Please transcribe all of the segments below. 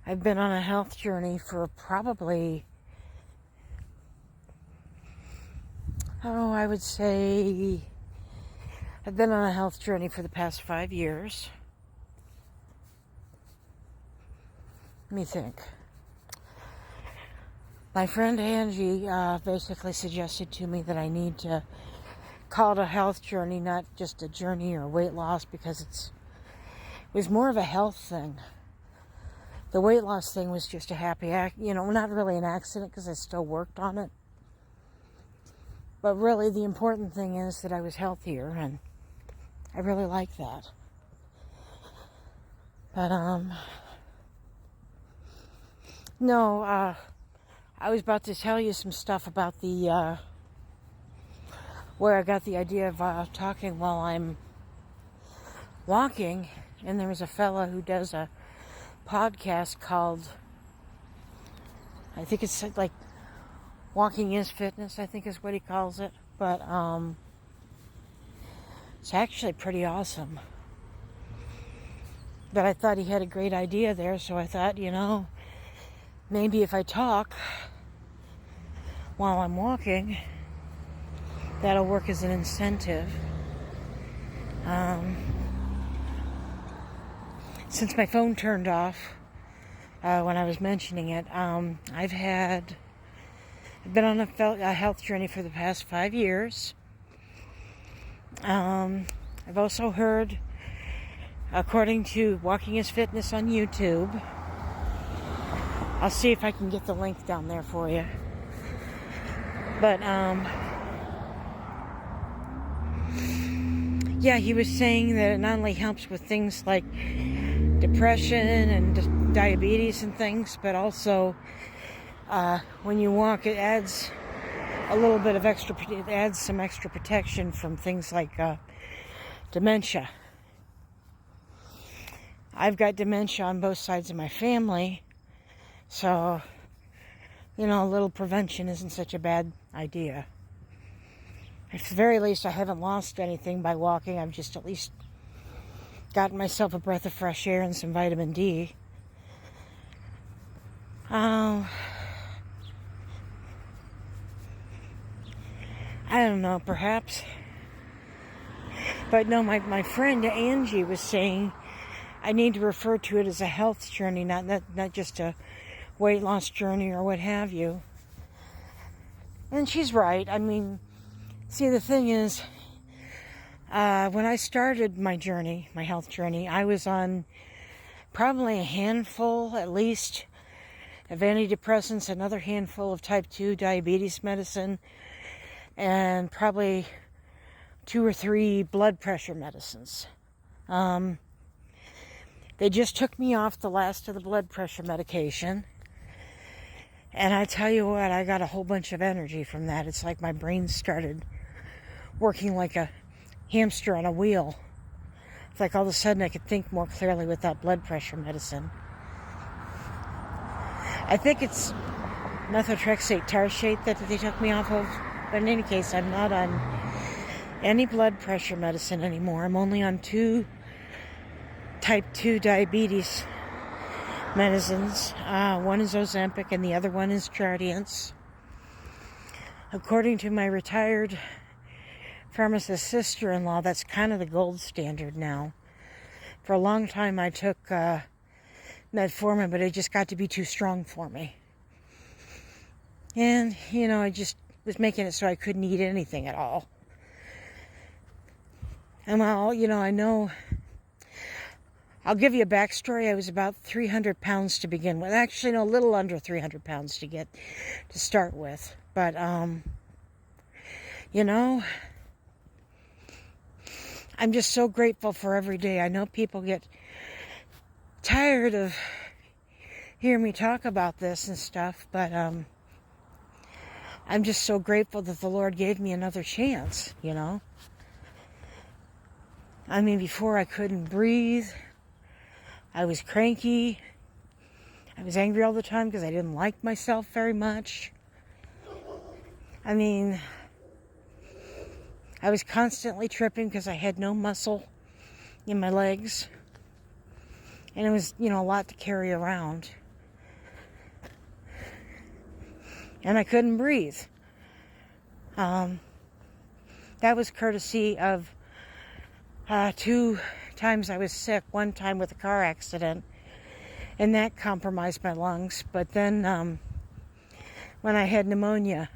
I've been on a health journey for probably, I would say I've been on a health journey for the past 5 years. Let me think. My friend Angie basically suggested to me that I need to call it a health journey, not just a journey or weight loss, because it was more of a health thing. The weight loss thing was just a happy not really an accident because I still worked on it. But really the important thing is that I was healthier, and I really like that. But, no, I was about to tell you some stuff about the, where I got the idea of talking while I'm walking, and there was a fella who does a podcast called, I think it's like Walking is Fitness, I think is what he calls it, but it's actually pretty awesome. But I thought he had a great idea there, so I thought, maybe if I talk while I'm walking, that'll work as an incentive. Since my phone turned off when I was mentioning it, I've been on a health journey for the past 5 years. I've also heard, according to Walking is Fitness on YouTube, I'll see if I can get the link down there for you. But, yeah, he was saying that it not only helps with things like depression and diabetes and things, but also when you walk, it adds a little bit of it adds some extra protection from things like dementia. I've got dementia on both sides of my family, so, a little prevention isn't such a bad idea. At the very least, I haven't lost anything by walking. I've just at least gotten myself a breath of fresh air and some vitamin D. I don't know, perhaps. But no, my friend Angie was saying I need to refer to it as a health journey, not just a weight loss journey or what have you. And she's right. I mean, see, the thing is, when I started my health journey, I was on probably a handful, at least, of antidepressants, another handful of type 2 diabetes medicine, and probably 2 or 3 blood pressure medicines. They just took me off the last of the blood pressure medication. And I tell you what, I got a whole bunch of energy from that. It's like my brain started working like a hamster on a wheel. It's like all of a sudden I could think more clearly with that blood pressure medicine. I think it's methotrexate tartrate that they took me off of. But in any case, I'm not on any blood pressure medicine anymore. I'm only on 2 type 2 diabetes medicines. One is Ozempic and the other one is Jardiance. According to my retired pharmacist sister-in-law, that's kind of the gold standard now. For a long time I took metformin, but it just got to be too strong for me. And, I just was making it so I couldn't eat anything at all. And I know, I'll give you a backstory. I was about 300 pounds to begin with. Actually, no, a little under 300 pounds to start with. But, I'm just so grateful for every day. I know people get tired of hearing me talk about this and stuff, but, I'm just so grateful that the Lord gave me another chance, I mean, before I couldn't breathe. I was cranky. I was angry all the time because I didn't like myself very much. I mean, I was constantly tripping because I had no muscle in my legs. And it was, a lot to carry around. and I couldn't breathe. That was courtesy of 2 times I was sick. One time with a car accident, and that compromised my lungs. But then when I had pneumonia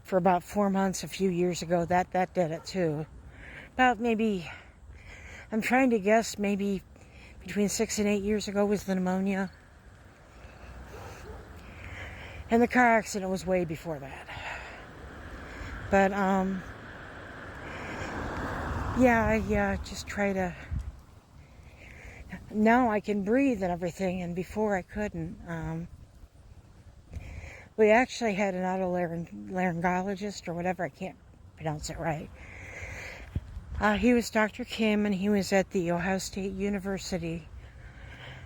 for about 4 months a few years ago, that did it too. About maybe, I'm trying to guess, maybe between 6 and 8 years ago was the pneumonia. And the car accident was way before that. But yeah, just try to. Now I can breathe and everything, and before I couldn't. We actually had an otolaryngologist or whatever, I can't pronounce it right. He was Dr. Kim, and he was at the Ohio State University.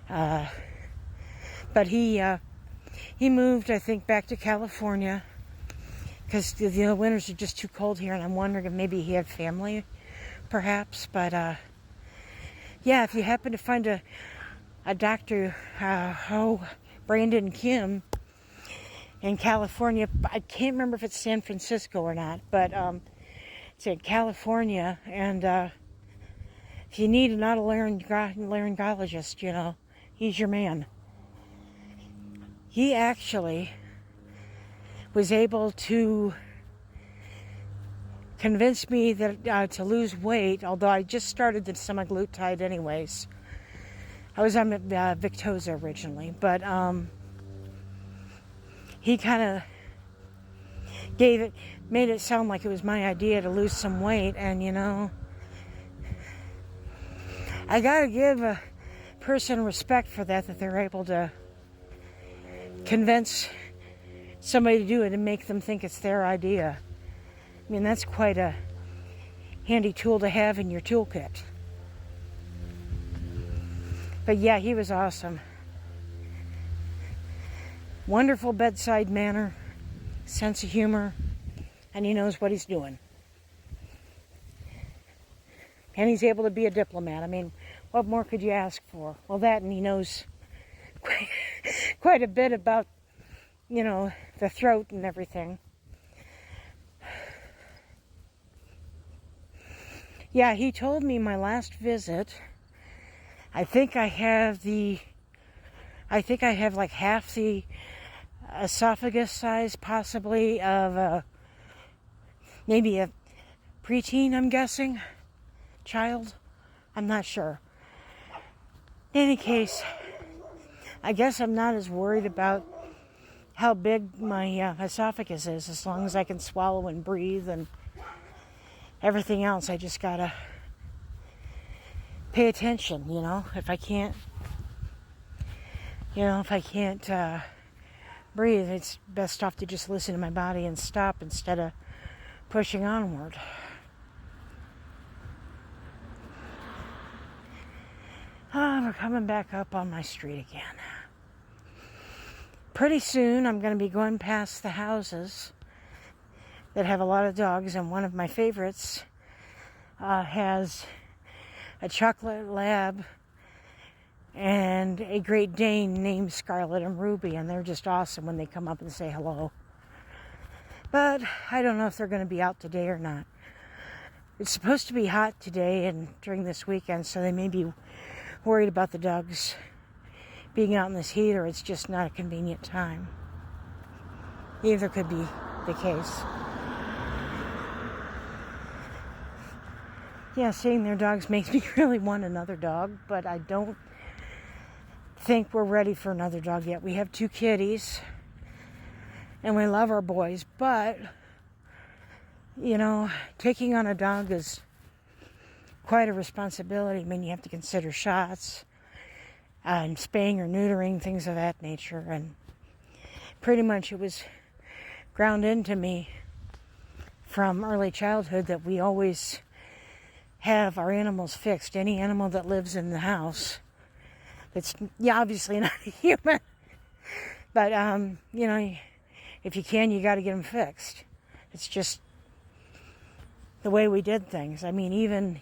But he moved, I think, back to California because the winters are just too cold here, and I'm wondering if maybe he had family, perhaps. But yeah, if you happen to find a Dr. Brandon Kim in California, I can't remember if it's San Francisco or not, but it's in California, and if you need an otolaryngologist, you know, he's your man. He actually was able to convince me that to lose weight, although I just started the semaglutide anyways. I was on Victoza originally, but he kind of made it sound like it was my idea to lose some weight, and you know, I gotta give a person respect for that they're able to convince somebody to do it and make them think it's their idea. I mean, that's quite a handy tool to have in your toolkit. But yeah, he was awesome. Wonderful bedside manner, sense of humor, and he knows what he's doing. And he's able to be a diplomat. I mean, what more could you ask for? Well, that, and he knows quite a bit about, you know, the throat and everything. Yeah, he told me my last visit, I think I have like half the esophagus size, possibly, of maybe a preteen, I'm guessing, child. I'm not sure. In any case, I guess I'm not as worried about how big my esophagus is, as long as I can swallow and breathe and everything else. I just gotta pay attention, you know. If I can't breathe, it's best off to just listen to my body and stop instead of pushing onward. We're coming back up on my street again. Pretty soon I'm going to be going past the houses that have a lot of dogs, and one of my favorites has a chocolate lab and a Great Dane named Scarlet and Ruby, and they're just awesome when they come up and say hello. But I don't know if they're going to be out today or not. It's supposed to be hot today and during this weekend, so they may be worried about the dogs being out in this heat, or it's just not a convenient time. Either could be the case. Yeah, seeing their dogs makes me really want another dog, but I don't think we're ready for another dog yet. We have 2 kitties, and we love our boys, but, you know, taking on a dog is quite a responsibility. I mean, you have to consider shots and spaying or neutering, things of that nature, and pretty much it was ground into me from early childhood that we always have our animals fixed. Any animal that lives in the house that's, yeah, obviously not a human, but you know, if you can, you got to get them fixed. It's just the way we did things. I mean, even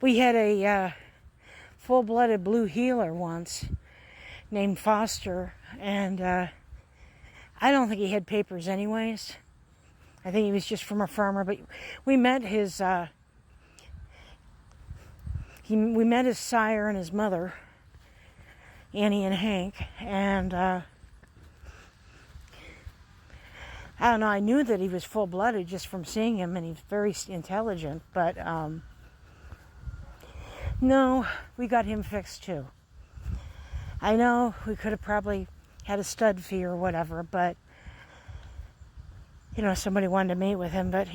we had a full-blooded blue heeler once named Foster, and I don't think he had papers anyways. I think he was just from a farmer, but we met his we met his sire and his mother, Annie and Hank, and I don't know, I knew that he was full-blooded just from seeing him, and he's very intelligent, but no, we got him fixed too. I know we could have probably had a stud fee or whatever, but somebody wanted to meet with him, but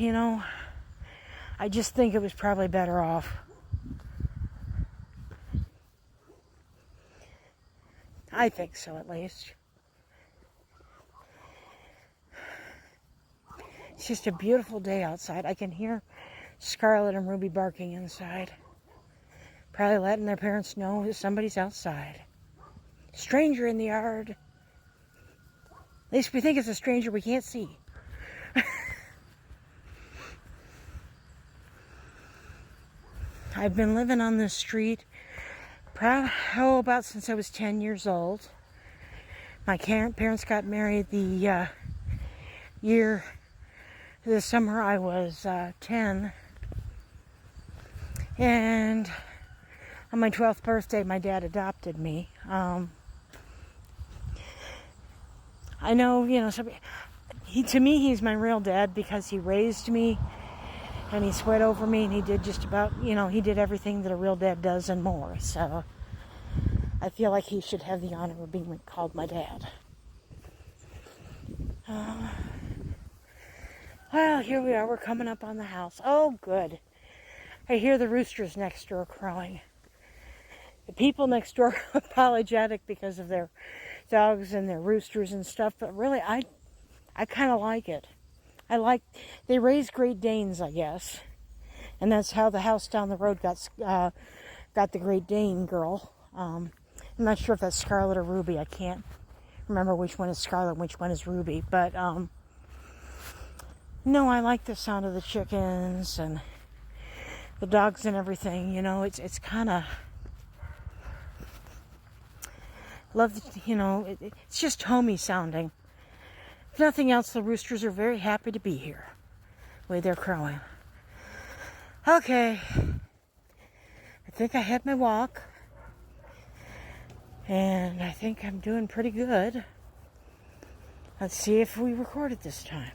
I just think it was probably better off. I think so, at least. It's just a beautiful day outside. I can hear Scarlett and Ruby barking inside. Probably letting their parents know that somebody's outside. Stranger in the yard. At least we think it's a stranger we can't see. I've been living on this street about since I was 10 years old. My parents got married the summer I was 10. And on my 12th birthday, my dad adopted me. I know, to me, he's my real dad because he raised me and he sweat over me and he did just about, he did everything that a real dad does and more. So I feel like he should have the honor of being called my dad. Well, here we are. We're coming up on the house. Oh, good. I hear the roosters next door crowing. The people next door are apologetic because of their dogs and their roosters and stuff, but really, I kind of like it. They raise Great Danes, I guess, and that's how the house down the road got the Great Dane girl. I'm not sure if that's Scarlett or Ruby. I can't remember which one is Scarlett and which one is Ruby, but no, I like the sound of the chickens and the dogs and everything. It's kind of it's just homey sounding. If nothing else, the roosters are very happy to be here. The way they're crowing. Okay. I think I had my walk. And I think I'm doing pretty good. Let's see if we record it this time.